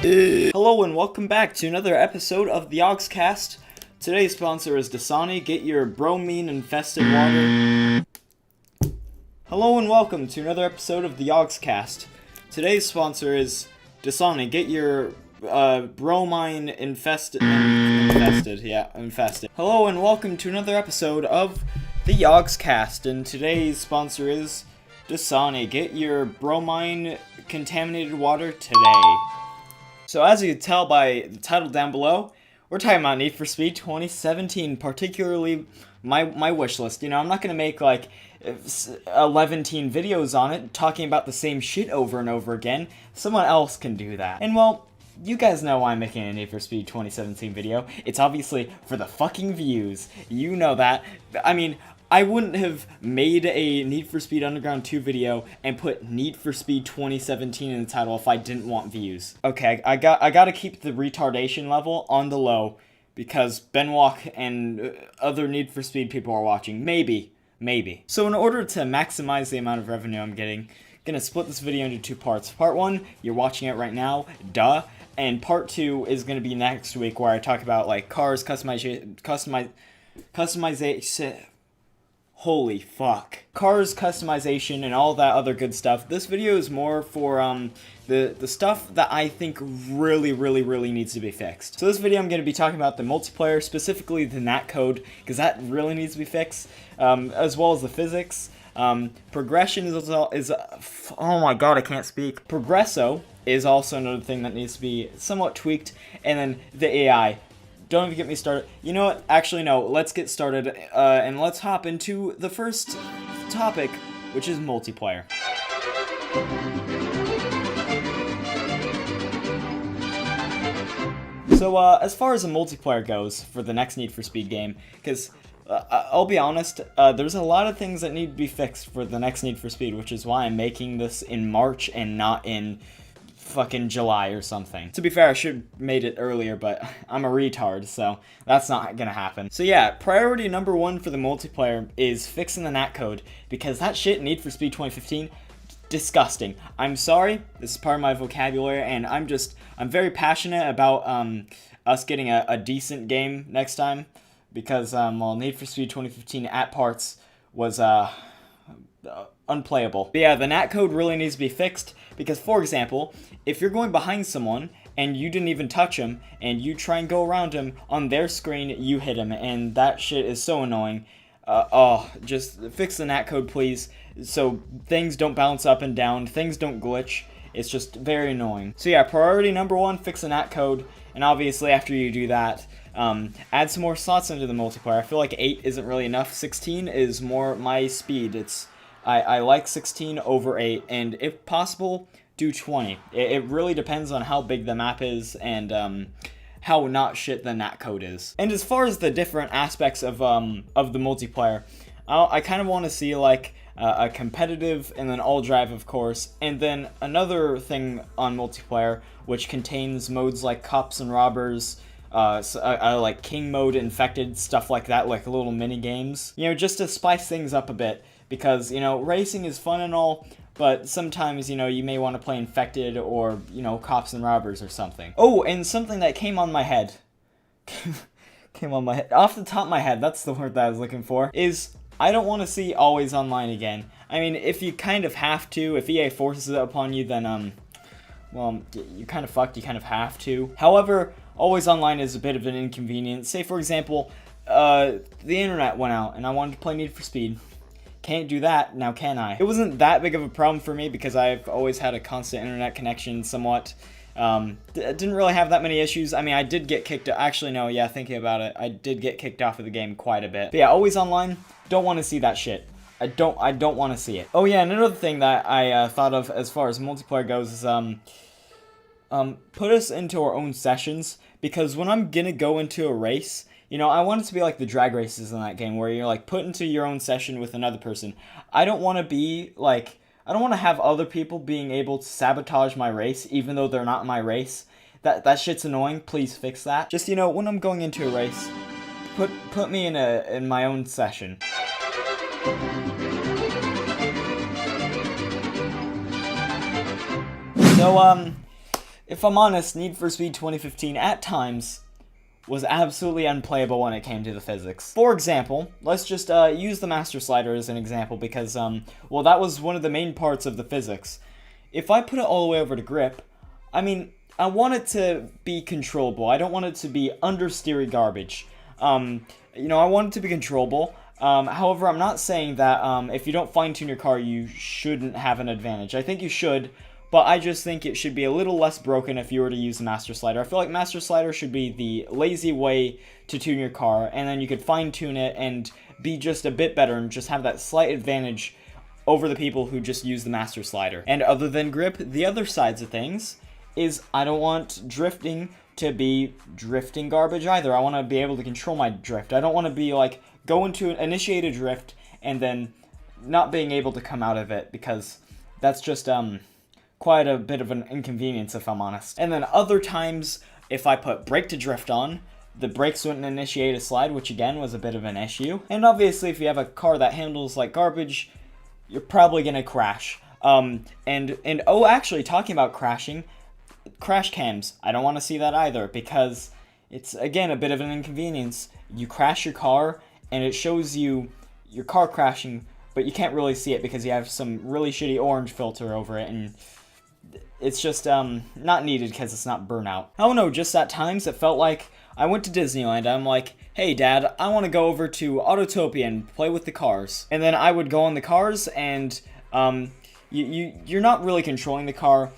Hello and welcome back to another episode of the Yogscast. Today's sponsor is Dasani. Get your bromine infested water. Hello and welcome to another episode of the Yogscast. Today's sponsor is Dasani. Get your bromine infested. Hello and welcome to another episode of the Yogscast, and today's sponsor is Dasani. Get your bromine contaminated water today. So as you can tell by the title down below, we're talking about Need for Speed 2017, particularly my wish list. You know, I'm not going to make like 11 videos on it talking about the same shit over and over again. Someone else can do that. And well, you guys know why I'm making a Need for Speed 2017 video. It's obviously for the fucking views. You know that. I mean, I wouldn't have made a Need for Speed Underground 2 video and put Need for Speed 2017 in the title if I didn't want views. Okay, I gotta keep the retardation level on the low because Benoit and other Need for Speed people are watching. Maybe. So in order to maximize the amount of revenue I'm getting, I'm gonna split this video into two parts. Part 1, you're watching it right now, duh. And part 2 is gonna be next week where I talk about like cars, customization. Holy fuck. Cars, customization, and all that other good stuff. This video is more for the stuff that I think really needs to be fixed. So this video I'm going to be talking about the multiplayer, specifically the NAT code, because that really needs to be fixed, as well as the physics. Progression is oh my god, I can't speak. Progresso is also another thing that needs to be somewhat tweaked, and then the AI. Don't even get me started. You know what? Actually, no. Let's get started, and let's hop into the first topic, which is multiplayer. So, as far as the multiplayer goes for the next Need for Speed game, because I'll be honest, there's a lot of things that need to be fixed for the next Need for Speed, which is why I'm making this in March and not in fucking July or something. To be fair, I should have made it earlier, but I'm a retard, so that's not gonna happen. So yeah, priority number 1 for the multiplayer is fixing the NAT code, because that shit in Need for Speed 2015, disgusting. I'm sorry, this is part of my vocabulary, and I'm very passionate about us getting a decent game next time, because well, Need for Speed 2015 at parts was unplayable. But yeah, the NAT code really needs to be fixed, because for example, if you're going behind someone and you didn't even touch him and you try and go around him, on their screen you hit him, and that shit is so annoying. Just fix the NAT code, please, so things don't bounce up and down, things don't glitch. It's just very annoying. So yeah, priority number 1, fix the NAT code, and obviously after you do that, add some more slots into the multiplayer. I feel like 8 isn't really enough. 16 is more my speed. I like 16 over 8, and if possible, do 20. It really depends on how big the map is and how not shit the NAT code is. And as far as the different aspects of the multiplayer, I kind of want to see like a competitive and then all drive, of course, and then another thing on multiplayer which contains modes like cops and robbers, like king mode, infected, stuff like that, like little mini games, you know, just to spice things up a bit. Because, you know, racing is fun and all, but sometimes, you know, you may want to play infected or, you know, cops and robbers or something. Oh, and something that came on my head. Off the top of my head, that's the word that I was looking for, is I don't want to see always online again. I mean, if you kind of have to, if EA forces it upon you, then, well, you're kind of fucked, you kind of have to. However, always online is a bit of an inconvenience. Say, for example, the internet went out and I wanted to play Need for Speed. Can't do that, now can I? It wasn't that big of a problem for me because I've always had a constant internet connection somewhat. Didn't really have that many issues. I mean, I did get kicked, actually no, yeah, thinking about it, I did get kicked off of the game quite a bit. But yeah, always online, don't want to see that shit. I don't want to see it. Oh yeah, and another thing that I thought of as far as multiplayer goes is, put us into our own sessions, because when I'm gonna go into a race, you know, I want it to be like the drag races in that game, where you're, like, put into your own session with another person. I don't want to be, like, I don't want to have other people being able to sabotage my race, even though they're not in my race. That shit's annoying. Please fix that. Just, you know, when I'm going into a race, put me in my own session. So, if I'm honest, Need for Speed 2015 at times was absolutely unplayable when it came to the physics. For example, let's just use the Master Slider as an example because, well, that was one of the main parts of the physics. If I put it all the way over to grip, I mean, I want it to be controllable. I don't want it to be understeery garbage. You know, I want it to be controllable. However, I'm not saying that if you don't fine-tune your car, you shouldn't have an advantage. I think you should, but I just think it should be a little less broken if you were to use the Master Slider. I feel like Master Slider should be the lazy way to tune your car, and then you could fine-tune it and be just a bit better and just have that slight advantage over the people who just use the Master Slider. And other than grip, the other sides of things is I don't want drifting to be drifting garbage either. I want to be able to control my drift. I don't want to be like going to initiate a drift and then not being able to come out of it, because that's just quite a bit of an inconvenience if I'm honest. And then other times, if I put brake to drift on, the brakes wouldn't initiate a slide, which again was a bit of an issue. And obviously if you have a car that handles like garbage, you're probably gonna crash. And oh, actually, talking about crashing, crash cams, I don't want to see that either, because it's again a bit of an inconvenience. You crash your car and it shows you your car crashing, but you can't really see it because you have some really shitty orange filter over it, and it's just not needed because it's not burnout. I don't know, just at times it felt like I went to Disneyland. I'm like, hey dad, I want to go over to Autotopia and play with the cars. And then I would go on the cars and you're not really controlling the car.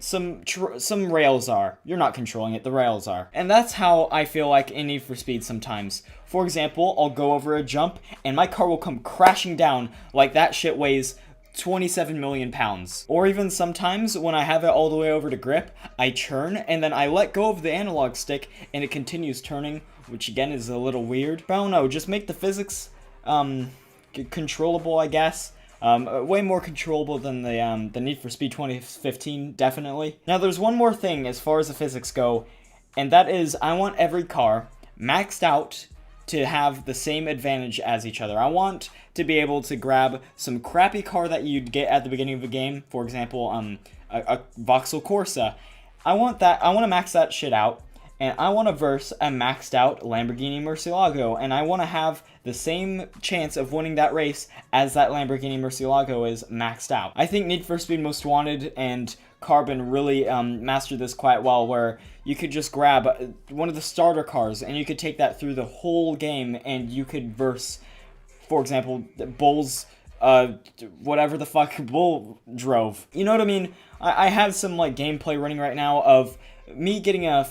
Some rails are. You're not controlling it, the rails are. And that's how I feel like in Need for Speed sometimes. For example, I'll go over a jump and my car will come crashing down like that shit weighs 27 million pounds. Or even sometimes when I have it all the way over to grip, I turn and then I let go of the analog stick and it continues turning, which again is a little weird. But I don't know, just make the physics controllable, I guess. Way more controllable than the Need for Speed 2015, definitely. Now, there's one more thing as far as the physics go, and that is I want every car maxed out to have the same advantage as each other. I want to be able to grab some crappy car that you'd get at the beginning of a game, for example, a Vauxhall Corsa. I want to max that shit out, and I want to verse a maxed out Lamborghini Murcielago, and I want to have the same chance of winning that race as that Lamborghini Murcielago is maxed out. I think Need for Speed Most Wanted and Carbon really mastered this quite well, where you could just grab one of the starter cars and you could take that through the whole game and you could verse, for example, Bull's whatever the fuck Bull drove. You know what I mean? I have some like gameplay running right now of me getting a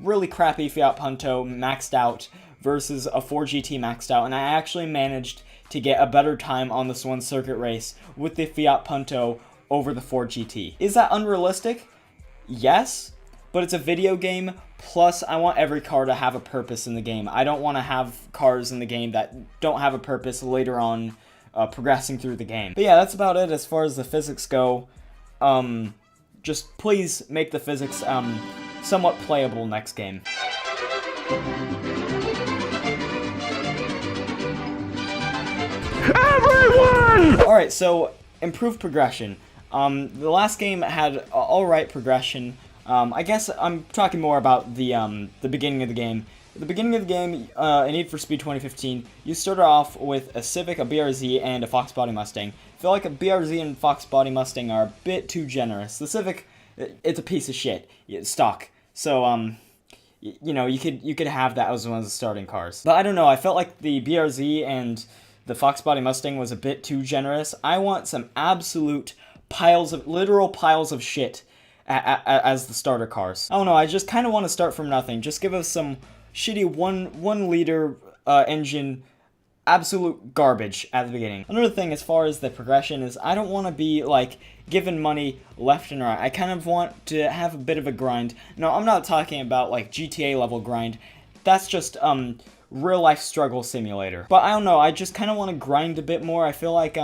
really crappy Fiat Punto maxed out versus a 4GT maxed out, and I actually managed to get a better time on this one circuit race with the Fiat Punto over the 4GT. Is that unrealistic? Yes, but it's a video game, plus I want every car to have a purpose in the game. I don't want to have cars in the game that don't have a purpose later on progressing through the game. But yeah, that's about it as far as the physics go. Just please make the physics somewhat playable next game. Everyone! Alright, so improved progression. The last game had alright progression. I guess I'm talking more about the beginning of the game. At the beginning of the game, in Need for Speed 2015, you started off with a Civic, a BRZ, and a Fox Body Mustang. I feel like a BRZ and Fox Body Mustang are a bit too generous. The Civic, it's a piece of shit. It's stock. So, you know, you could have that as one of the starting cars. But I don't know, I felt like the BRZ and the Fox Body Mustang was a bit too generous. I want some absolute literal piles of shit as the starter cars. I don't know, I just kind of want to start from nothing. Just give us some shitty 1 liter engine, absolute garbage at the beginning. Another thing as far as the progression is I don't want to be like given money left and right. I kind of want to have a bit of a grind. No, I'm not talking about like GTA level grind. That's just real life struggle simulator. But I don't know, I just kind of want to grind a bit more. I feel like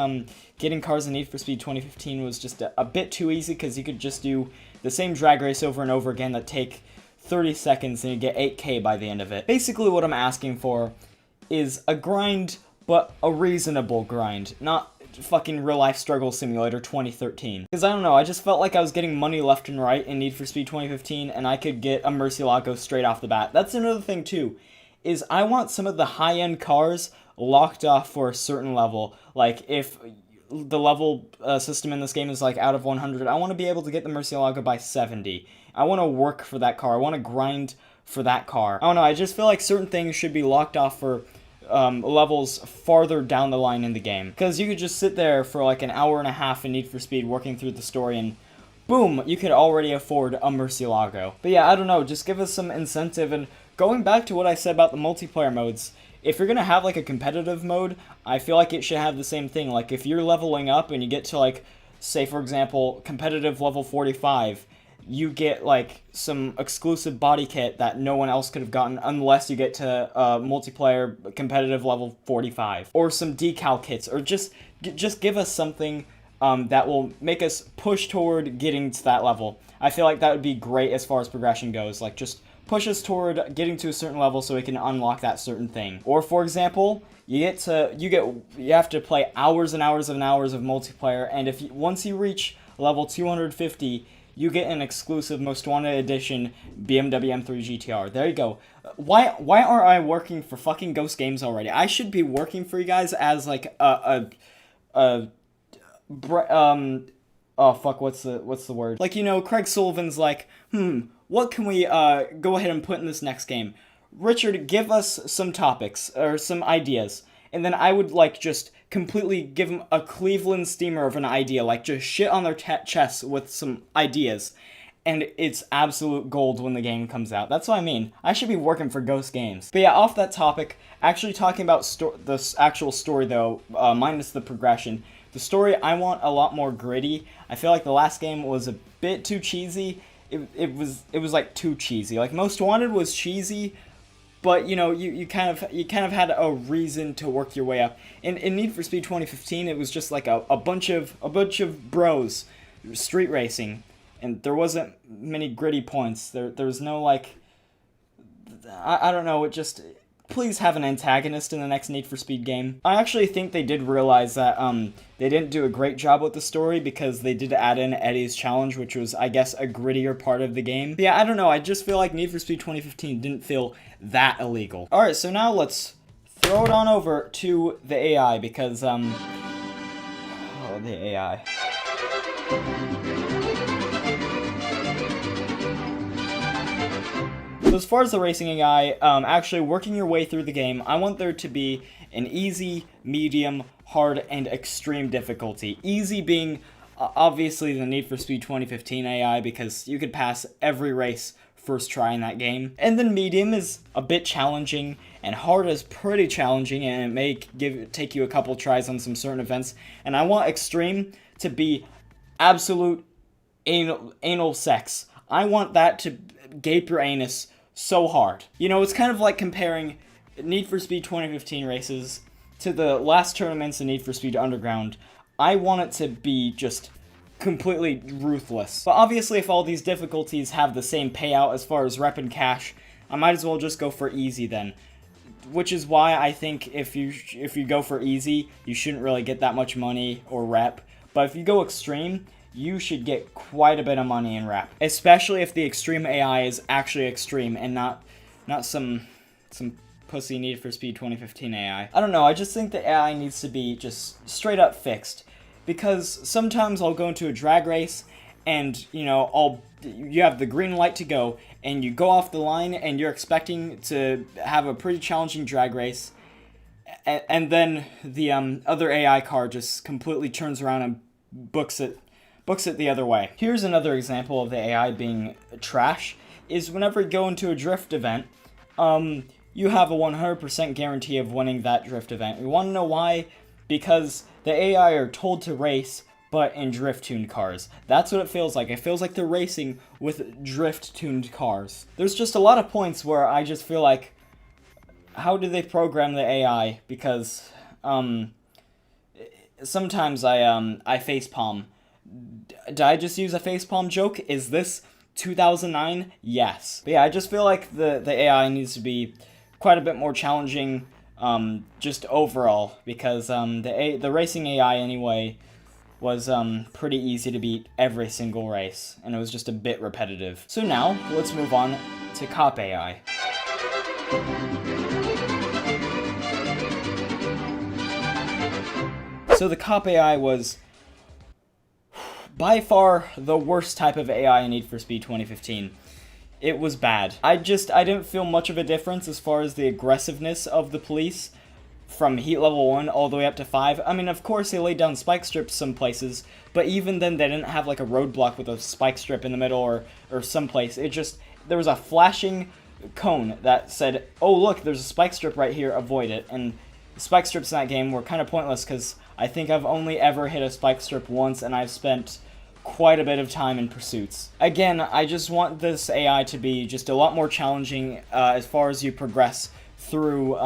getting cars in Need for Speed 2015 was just a bit too easy, because you could just do the same drag race over and over again that take 30 seconds and you get 8K by the end of it. Basically what I'm asking for is a grind, but a reasonable grind. Not fucking Real Life Struggle Simulator 2013. Because I don't know, I just felt like I was getting money left and right in Need for Speed 2015, and I could get a Murcielago straight off the bat. That's another thing too, is I want some of the high-end cars locked off for a certain level. Like, if the level system in this game is like out of 100, I want to be able to get the Murcielago by 70. I want to work for that car. I want to grind for that car. I don't know, I just feel like certain things should be locked off for levels farther down the line in the game. Because you could just sit there for like an hour and a half in Need for Speed working through the story and boom, you could already afford a Murcielago. But yeah, I don't know, just give us some incentive. And going back to what I said about the multiplayer modes, if you're going to have like a competitive mode, I feel like it should have the same thing. Like if you're leveling up and you get to like, say for example, competitive level 45, you get like some exclusive body kit that no one else could have gotten unless you get to multiplayer competitive level 45. Or some decal kits, or just give us something that will make us push toward getting to that level. I feel like that would be great as far as progression goes. Like just push us toward getting to a certain level so we can unlock that certain thing. Or for example, you have to play hours and hours and hours of multiplayer, and once you reach level 250, you get an exclusive Most Wanted Edition BMW M3 GTR. There you go. Why aren't I working for fucking Ghost Games already? I should be working for you guys as like oh fuck, what's the word? Like, you know, Craig Sullivan's like, what can we go ahead and put in this next game? Richard, give us some topics or some ideas. And then I would like just completely give them a Cleveland steamer of an idea, like just shit on their chests with some ideas. And it's absolute gold when the game comes out. That's what I mean. I should be working for Ghost Games. But yeah, off that topic, actually talking about the actual story though, minus the progression. The story, I want a lot more gritty. I feel like the last game was a bit too cheesy. It was like too cheesy. Like Most Wanted was cheesy, but you know, you kind of had a reason to work your way up. In Need for Speed 2015, it was just like a bunch of bros street racing, and there wasn't many gritty points. There was no like, I don't know, it just, please have an antagonist in the next Need for Speed game. I actually think they did realize that they didn't do a great job with the story, because they did add in Eddie's challenge, which was, I guess, a grittier part of the game. But yeah, I don't know, I just feel like Need for Speed 2015 didn't feel that illegal. Alright, so now let's throw it on over to the AI, because, oh, the AI. So as far as the racing AI, actually working your way through the game, I want there to be an easy, medium, hard, and extreme difficulty. Easy being, obviously, the Need for Speed 2015 AI, because you could pass every race first try in that game. And then medium is a bit challenging, and hard is pretty challenging, and it may take you a couple tries on some certain events. And I want extreme to be absolute anal sex. I want that to gape your anus so hard. You know, it's kind of like comparing Need for Speed 2015 races to the last tournaments in Need for Speed Underground. I want it to be just completely ruthless. But obviously, if all these difficulties have the same payout as far as rep and cash, I might as well just go for easy then. Which is why I think if you go for easy, you shouldn't really get that much money or rep. But if you go extreme, you should get quite a bit of money in rep. Especially if the extreme AI is actually extreme and not some pussy Need for Speed 2015 AI. I don't know, I just think the AI needs to be just straight up fixed. Because sometimes I'll go into a drag race and, you know, you have the green light to go, and you go off the line and you're expecting to have a pretty challenging drag race, and then the other AI car just completely turns around and books it the other way. Here's another example of the AI being trash, is whenever you go into a drift event, you have a 100% guarantee of winning that drift event. You want to know why? Because the AI are told to race, but in drift-tuned cars. That's what it feels like. It feels like they're racing with drift-tuned cars. There's just a lot of points where I just feel like, how did they program the AI? Because, sometimes I facepalm. Did I just use a facepalm joke? Is this 2009? Yes. But yeah, I just feel like the AI needs to be quite a bit more challenging. just overall, because the racing AI anyway was pretty easy to beat every single race, and it was just a bit repetitive. So now, let's move on to cop AI. So the cop AI was by far the worst type of AI in Need for Speed 2015. It was bad. I didn't feel much of a difference as far as the aggressiveness of the police from heat level 1 all the way up to 5. I mean, of course, they laid down spike strips some places, but even then, they didn't have like a roadblock with a spike strip in the middle or someplace. There was a flashing cone that said, oh, look, there's a spike strip right here, avoid it. And spike strips in that game were kind of pointless because I think I've only ever hit a spike strip once, and I've spent quite a bit of time in pursuits. Again, I just want this AI to be just a lot more challenging as far as you progress through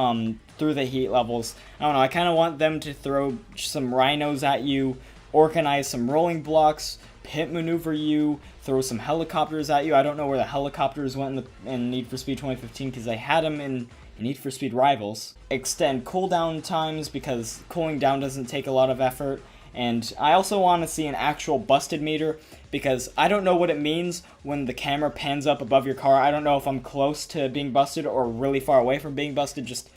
the heat levels. I don't know, I kind of want them to throw some rhinos at you, organize some rolling blocks, pit maneuver you, throw some helicopters at you. I don't know where the helicopters went in Need for Speed 2015 because they had them in Need for Speed Rivals. Extend cooldown times because cooling down doesn't take a lot of effort. And I also want to see an actual busted meter because I don't know what it means when the camera pans up above your car. I don't know if I'm close to being busted or really far away from being busted. Just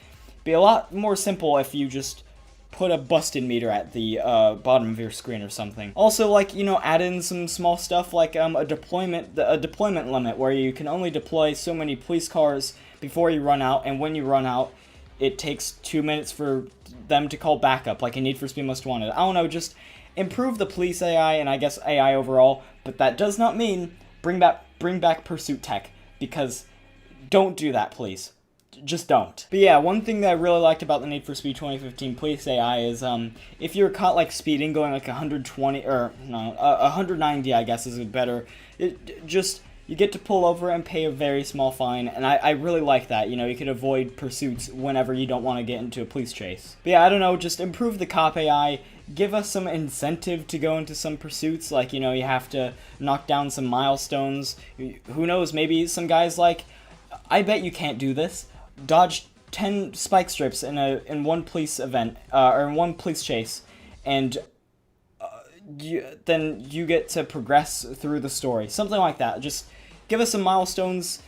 be a lot more simple if you just put a busted meter at the bottom of your screen or something. Also, like, you know, add in some small stuff like a deployment limit where you can only deploy so many police cars before you run out, and when you run out, it takes 2 minutes for them to call backup, like in Need for Speed Most Wanted. I don't know, just improve the police AI and I guess AI overall, but that does not mean bring back pursuit tech, because don't do that, please. Just don't. But yeah, one thing that I really liked about the Need for Speed 2015 police AI is if you're caught like speeding, going like 120 or no, 190, I guess is better. You get to pull over and pay a very small fine, and I really like that. You know, you could avoid pursuits whenever you don't want to get into a police chase. But yeah, I don't know, just improve the cop AI, give us some incentive to go into some pursuits, like, you know, you have to knock down some milestones. Who knows, maybe some guys like, I bet you can't do this, dodge 10 spike strips in one police event, or in one police chase, and then you get to progress through the story. Something like that. Just give us some milestones.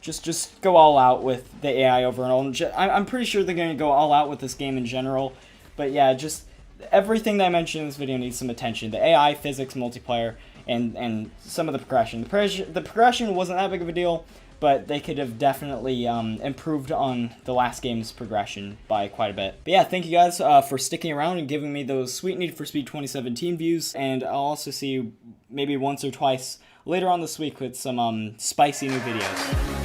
Just go all out with the AI overall. I'm pretty sure they're going to go all out with this game in general. But yeah, just everything that I mentioned in this video needs some attention. The AI, physics, multiplayer, and some of the progression. The progression wasn't that big of a deal, but they could have definitely improved on the last game's progression by quite a bit. But yeah, thank you guys for sticking around and giving me those sweet Need for Speed 2017 views, and I'll also see you maybe once or twice later on this week with some spicy new videos.